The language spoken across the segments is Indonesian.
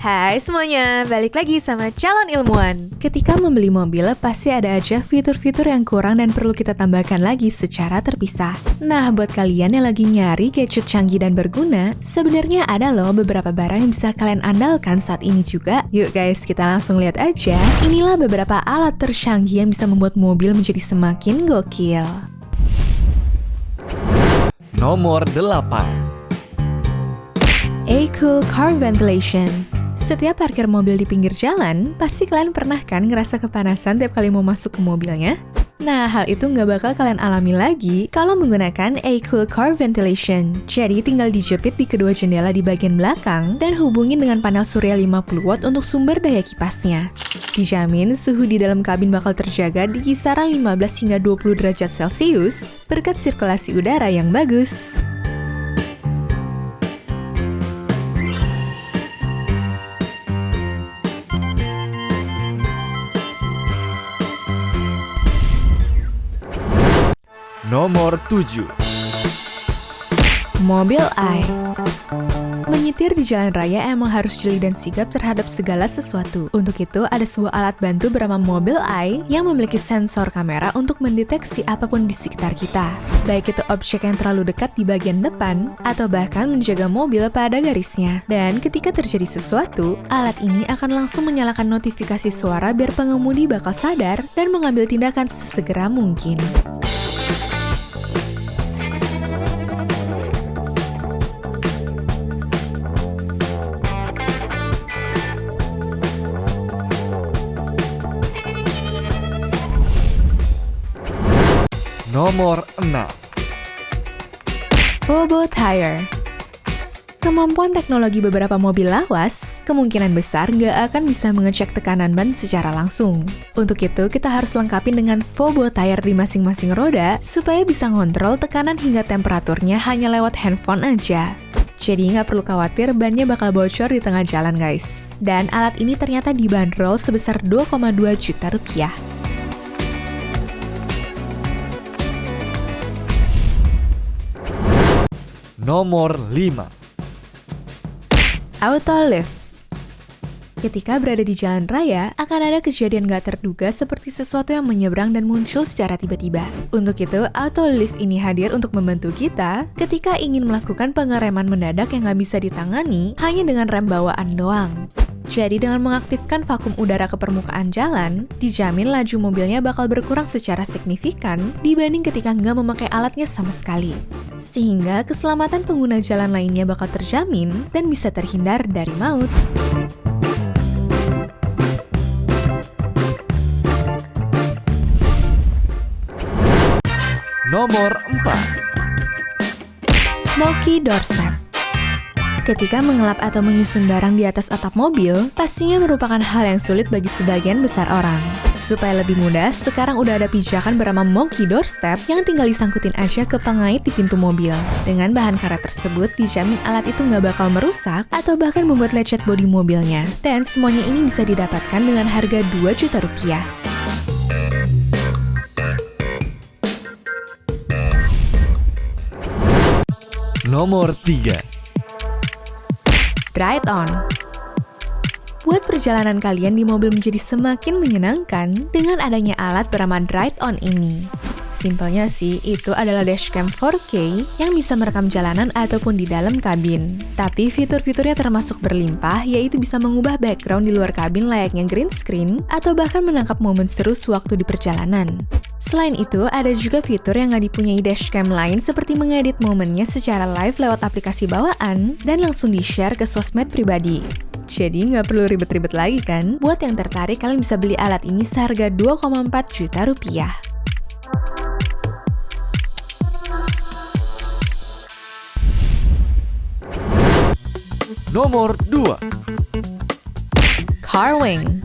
Hai semuanya, balik lagi sama Calon Ilmuwan. Ketika membeli mobil, pasti ada aja fitur-fitur yang kurang dan perlu kita tambahkan lagi secara terpisah. Nah, buat kalian yang lagi nyari gadget canggih dan berguna, sebenarnya ada loh beberapa barang yang bisa kalian andalkan saat ini juga. Yuk guys, kita langsung lihat aja. Inilah beberapa alat tercanggih yang bisa membuat mobil menjadi semakin gokil. Nomor 8. A-Cool Car Ventilation. Setiap parkir mobil di pinggir jalan, pasti kalian pernah kan ngerasa kepanasan tiap kali mau masuk ke mobilnya? Nah, hal itu nggak bakal kalian alami lagi kalau menggunakan A-Cool Car Ventilation. Jadi, tinggal dijepit di kedua jendela di bagian belakang dan hubungin dengan panel surya 50 watt untuk sumber daya kipasnya. Dijamin, suhu di dalam kabin bakal terjaga di kisaran 15 hingga 20 derajat Celcius berkat sirkulasi udara yang bagus. Nomor 7. Mobil Eye. Menyetir di jalan raya emang harus jeli dan sigap terhadap segala sesuatu. Untuk itu, ada sebuah alat bantu bernama Mobil Eye yang memiliki sensor kamera untuk mendeteksi apapun di sekitar kita. Baik itu objek yang terlalu dekat di bagian depan, atau bahkan menjaga mobil pada garisnya. Dan ketika terjadi sesuatu, alat ini akan langsung menyalakan notifikasi suara biar pengemudi bakal sadar dan mengambil tindakan sesegera mungkin. Nomor 6. Fobo Tire. Kemampuan teknologi beberapa mobil lawas kemungkinan besar nggak akan bisa mengecek tekanan ban secara langsung. Untuk itu, kita harus lengkapin dengan Fobo Tire di masing-masing roda supaya bisa ngontrol tekanan hingga temperaturnya hanya lewat handphone aja. Jadi nggak perlu khawatir bannya bakal bocor di tengah jalan guys. Dan alat ini ternyata dibanderol sebesar 2,2 juta rupiah. Nomor 5. Auto Lift. Ketika berada di jalan raya, akan ada kejadian gak terduga seperti sesuatu yang menyeberang dan muncul secara tiba-tiba. Untuk itu, Auto Lift ini hadir untuk membantu kita ketika ingin melakukan pengereman mendadak yang gak bisa ditangani hanya dengan rem bawaan doang. Jadi dengan mengaktifkan vakum udara ke permukaan jalan, dijamin laju mobilnya bakal berkurang secara signifikan dibanding ketika nggak memakai alatnya sama sekali. Sehingga keselamatan pengguna jalan lainnya bakal terjamin dan bisa terhindar dari maut. Nomor 4. Smoky Doorstep. Ketika mengelap atau menyusun barang di atas atap mobil, pastinya merupakan hal yang sulit bagi sebagian besar orang. Supaya lebih mudah, sekarang udah ada pijakan bernama Smoky Doorstep yang tinggal disangkutin aja ke pengait di pintu mobil. Dengan bahan karet tersebut, dijamin alat itu nggak bakal merusak atau bahkan membuat lecet bodi mobilnya. Dan semuanya ini bisa didapatkan dengan harga 2 juta rupiah. Nomor 3. Ride On. Buat perjalanan kalian di mobil menjadi semakin menyenangkan dengan adanya alat bernama Ride On ini. Simpelnya sih, itu adalah dashcam 4K yang bisa merekam jalanan ataupun di dalam kabin. Tapi fitur-fiturnya termasuk berlimpah, yaitu bisa mengubah background di luar kabin layaknya green screen atau bahkan menangkap momen seru sewaktu di perjalanan. Selain itu, ada juga fitur yang nggak dipunyai dashcam lain seperti mengedit momennya secara live lewat aplikasi bawaan dan langsung di-share ke sosmed pribadi. Jadi nggak perlu ribet-ribet lagi kan? Buat yang tertarik, kalian bisa beli alat ini seharga 2,4 juta rupiah. Nomor 2. Carwing.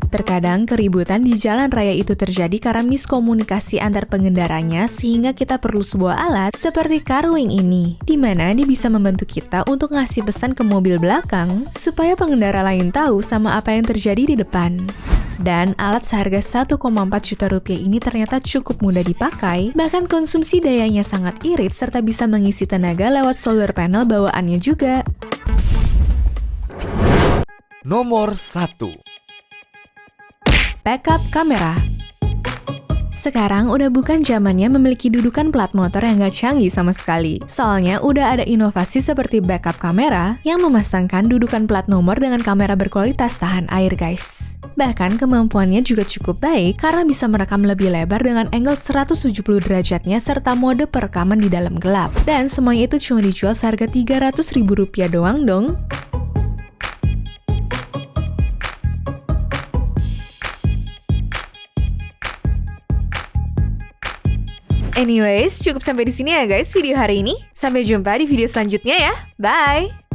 Terkadang keributan di jalan raya itu terjadi karena miskomunikasi antar pengendaranya sehingga kita perlu sebuah alat seperti Carwing ini, di mana dia bisa membantu kita untuk ngasih pesan ke mobil belakang supaya pengendara lain tahu sama apa yang terjadi di depan. Dan alat seharga 1,4 juta rupiah ini ternyata cukup mudah dipakai, bahkan konsumsi dayanya sangat irit serta bisa mengisi tenaga lewat solar panel bawaannya juga. Nomor 1. Backup kamera. Sekarang udah bukan zamannya memiliki dudukan plat motor yang gak canggih sama sekali. Soalnya udah ada inovasi seperti backup kamera yang memasangkan dudukan plat nomor dengan kamera berkualitas tahan air, guys. Bahkan kemampuannya juga cukup baik karena bisa merekam lebih lebar dengan angle 170 derajatnya serta mode perekaman di dalam gelap. Dan semuanya itu cuma dijual seharga Rp300.000 doang dong. Anyways, cukup sampai di sini ya guys video hari ini. Sampai jumpa di video selanjutnya ya. Bye!